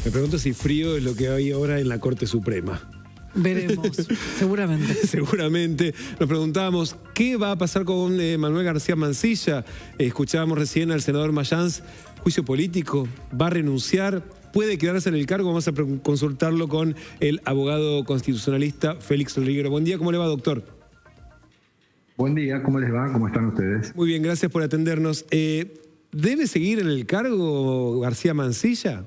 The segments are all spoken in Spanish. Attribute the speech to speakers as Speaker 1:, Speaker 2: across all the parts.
Speaker 1: Me pregunto si frío es lo que hay ahora en la Corte Suprema.
Speaker 2: Veremos, seguramente.
Speaker 1: Seguramente. Nos preguntábamos, ¿qué va a pasar con Manuel García Mansilla? Escuchábamos recién al senador Mayans, juicio político, ¿va a renunciar? ¿Puede quedarse en el cargo? Vamos a consultarlo con el abogado constitucionalista Félix Oliguero. Buen día, ¿cómo le va, doctor?
Speaker 3: Buen día, ¿cómo les va? ¿Cómo están ustedes?
Speaker 1: Muy bien, gracias por atendernos. ¿Debe seguir en el cargo García Mansilla?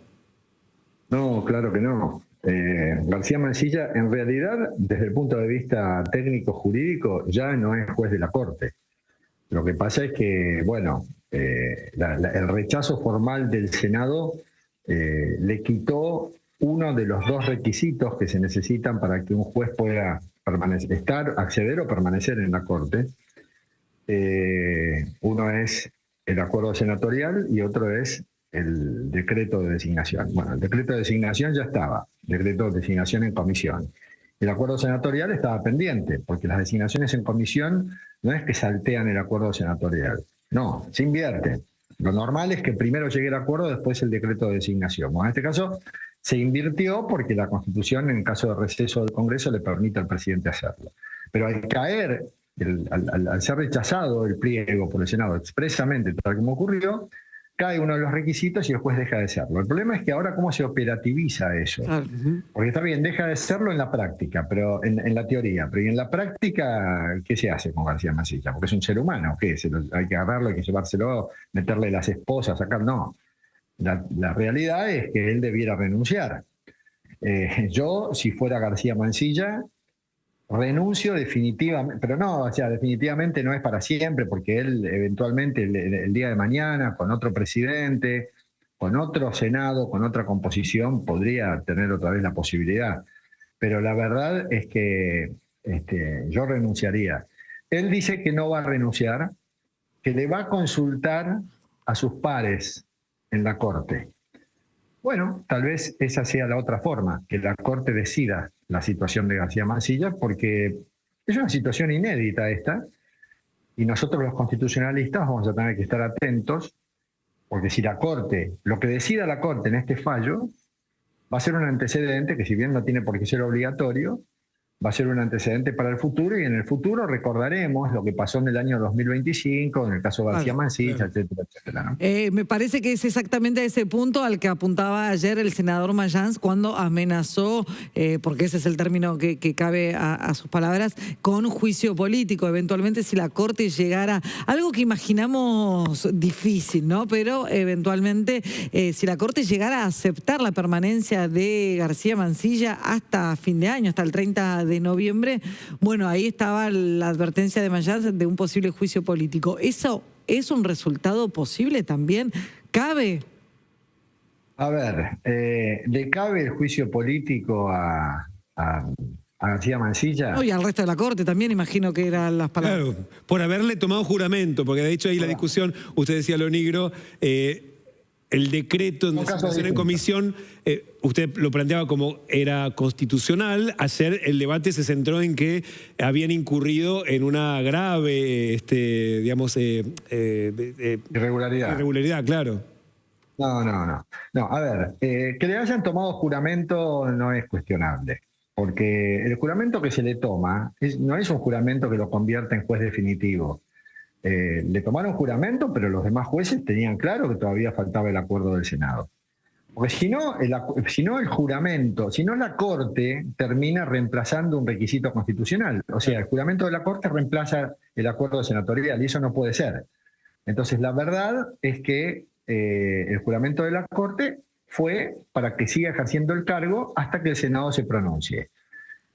Speaker 3: No, claro que no. García Mansilla, en realidad, desde el punto de vista técnico-jurídico, ya no es juez de la Corte. Lo que pasa es que, bueno, el rechazo formal del Senado le quitó uno de los dos requisitos que se necesitan para que un juez pueda acceder o permanecer en la Corte. Uno es el acuerdo senatorial y otro es el decreto de designación. Bueno, el decreto de designación ya estaba, decreto de designación en comisión. El acuerdo senatorial estaba pendiente, porque las designaciones en comisión no es que saltean el acuerdo senatorial, no, se invierte. Lo normal es que primero llegue el acuerdo, después el decreto de designación. Bueno, en este caso se invirtió porque la Constitución, en caso de receso del Congreso, le permite al presidente hacerlo. Pero al caer, al ser rechazado el pliego por el Senado expresamente, tal como ocurrió, cae uno de los requisitos y el juez deja de serlo. El problema es que ahora cómo se operativiza eso. Porque está bien, deja de serlo en la práctica, pero en la teoría. Pero ¿y en la práctica qué se hace con García Mansilla? Porque es un ser humano, ¿qué? Hay que agarrarlo, hay que llevárselo, meterle las esposas, sacar. No. La realidad es que él debiera renunciar. Yo, si fuera García Mansilla, renuncio definitivamente, pero no, o sea, definitivamente no es para siempre, porque él eventualmente el día de mañana, con otro presidente, con otro Senado, con otra composición, podría tener otra vez la posibilidad. Pero la verdad es que yo renunciaría. Él dice que no va a renunciar, que le va a consultar a sus pares en la Corte. Bueno, tal vez esa sea la otra forma, que la Corte decida la situación de García Mansilla, porque es una situación inédita esta, y nosotros los constitucionalistas vamos a tener que estar atentos, porque si la Corte, lo que decida la Corte en este fallo, va a ser un antecedente que, si bien no tiene por qué ser obligatorio, va a ser un antecedente para el futuro, y en el futuro recordaremos lo que pasó en el año 2025, en el caso de García Mansilla, etcétera, etcétera, ¿no?
Speaker 2: Me parece que es exactamente ese punto al que apuntaba ayer el senador Mayans cuando amenazó, porque ese es el término que cabe a sus palabras, con juicio político. Eventualmente, si la Corte llegara, algo que imaginamos difícil, ¿no? Pero eventualmente, si la Corte llegara a aceptar la permanencia de García Mansilla hasta fin de año, hasta el 30 de noviembre, bueno, ahí estaba la advertencia de Mayans de un posible juicio político. ¿Eso es un resultado posible también? ¿Cabe?
Speaker 3: A ver, ¿le cabe el juicio político a García Mansilla?
Speaker 2: No, y al resto de la Corte también, imagino que eran las palabras.
Speaker 1: Claro, por haberle tomado juramento, porque de hecho ahí la discusión, usted decía lo negro, el decreto de designación en comisión, usted lo planteaba como era constitucional. Ayer el debate se centró en que habían incurrido en una grave, digamos, irregularidad, claro.
Speaker 3: No, a ver, que le hayan tomado juramento no es cuestionable, porque el juramento que se le toma no es un juramento que lo convierta en juez definitivo. Le tomaron juramento, pero los demás jueces tenían claro que todavía faltaba el acuerdo del Senado. Porque si no el juramento, si no la Corte termina reemplazando un requisito constitucional. O sea, el juramento de la Corte reemplaza el acuerdo senatorial y eso no puede ser. Entonces, la verdad es que el juramento de la Corte fue para que siga ejerciendo el cargo hasta que el Senado se pronuncie.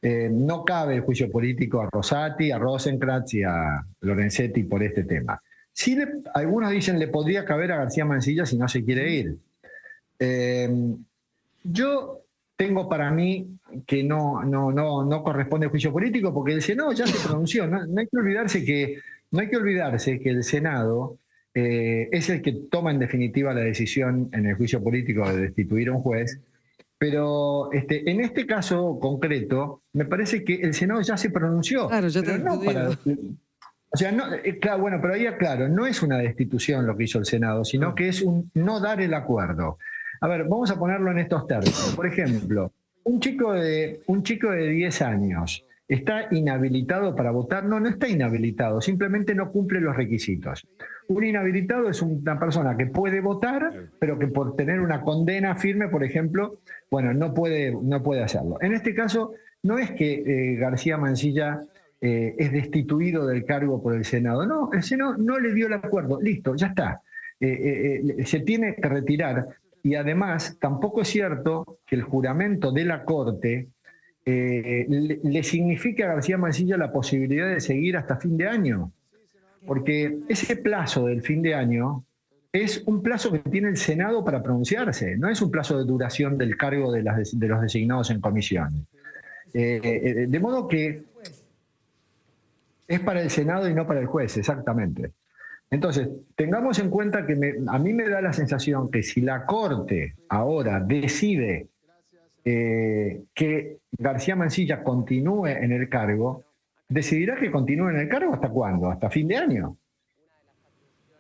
Speaker 3: No cabe el juicio político a Rosati, a Rosenkrantz y a Lorenzetti por este tema. Sí, algunos dicen le podría caber a García Mansilla si no se quiere ir. Yo tengo para mí que no corresponde el juicio político porque el Senado ya se pronunció. No hay que olvidarse que el Senado es el que toma en definitiva la decisión en el juicio político de destituir a un juez. Pero en este caso concreto, me parece que el Senado ya se pronunció.
Speaker 2: Claro, ya
Speaker 3: pero no para, o sea, no, claro, bueno, pero ahí aclaro, no es una destitución lo que hizo el Senado, sino que es un no dar el acuerdo. A ver, vamos a ponerlo en estos términos. Por ejemplo, un chico de 10 años ¿está inhabilitado para votar? No, no está inhabilitado, simplemente no cumple los requisitos. Un inhabilitado es una persona que puede votar, pero que por tener una condena firme, por ejemplo, bueno, no puede hacerlo. En este caso, no es que García Mansilla es destituido del cargo por el Senado. No, el Senado no le dio el acuerdo. Listo, ya está. Se tiene que retirar. Y además, tampoco es cierto que el juramento de la Corte le significa a García Mansilla la posibilidad de seguir hasta fin de año. Porque ese plazo del fin de año es un plazo que tiene el Senado para pronunciarse, no es un plazo de duración del cargo de los designados en comisión. De modo que es para el Senado y no para el juez, exactamente. Entonces, tengamos en cuenta que a mí me da la sensación que si la Corte ahora decide que García Mansilla continúe en el cargo, decidirá que continúe en el cargo ¿hasta cuándo? ¿Hasta fin de año?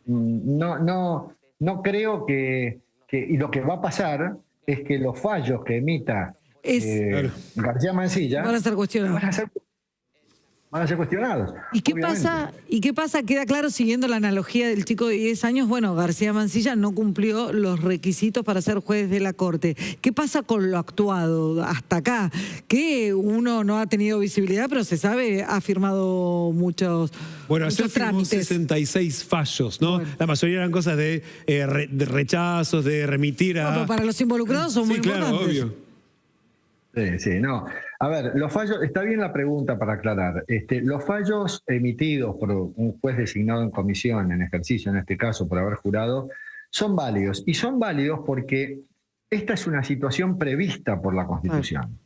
Speaker 3: No creo que... Y lo que va a pasar es que los fallos que emita García Mansilla
Speaker 2: van a ser cuestionados.
Speaker 3: Van a ser cuestionados.
Speaker 2: ¿Y qué pasa? Queda claro, siguiendo la analogía del chico de 10 años, bueno, García Mansilla no cumplió los requisitos para ser juez de la Corte. ¿Qué pasa con lo actuado hasta acá? Que uno no ha tenido visibilidad, pero se sabe, ha firmado muchos
Speaker 1: ayer firmó 66 fallos, ¿no? Bueno. La mayoría eran cosas de rechazos, de remitir a...
Speaker 2: No, pero para los involucrados son muy importantes.
Speaker 1: Obvio.
Speaker 3: Sí, no. A ver, los fallos, está bien la pregunta para aclarar. Los fallos emitidos por un juez designado en comisión, en ejercicio en este caso, por haber jurado, son válidos. Y son válidos porque esta es una situación prevista por la Constitución.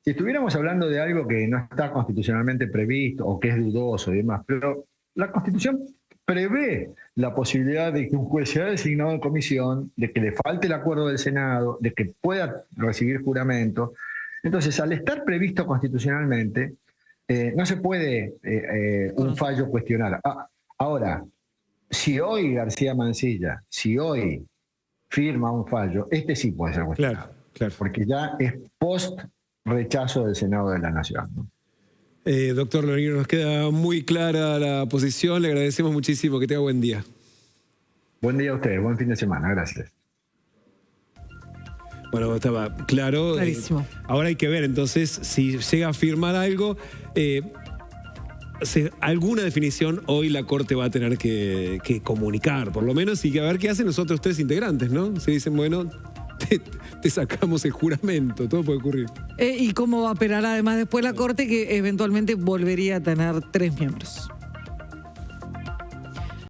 Speaker 3: Si estuviéramos hablando de algo que no está constitucionalmente previsto o que es dudoso y demás, pero la Constitución prevé la posibilidad de que un juez sea designado en comisión, de que le falte el acuerdo del Senado, de que pueda recibir juramento. Entonces, al estar previsto constitucionalmente, no se puede un fallo cuestionar. Ahora, si hoy García Mansilla, si hoy firma un fallo, sí puede ser cuestionado.
Speaker 1: Claro.
Speaker 3: Porque ya es post rechazo del Senado de la Nación, ¿no?
Speaker 1: Doctor Lonigro, nos queda muy clara la posición. Le agradecemos muchísimo. Que tenga buen día.
Speaker 3: Buen día a ustedes. Buen fin de semana. Gracias.
Speaker 1: Bueno, estaba claro.
Speaker 2: Clarísimo.
Speaker 1: Ahora hay que ver, entonces, si llega a firmar algo, alguna definición hoy la Corte va a tener que comunicar, por lo menos, y que a ver qué hacen los otros 3 integrantes, ¿no? Se dicen, bueno, te sacamos el juramento, todo puede ocurrir.
Speaker 2: ¿Y cómo va a operar además después la Corte, que eventualmente volvería a tener 3 miembros?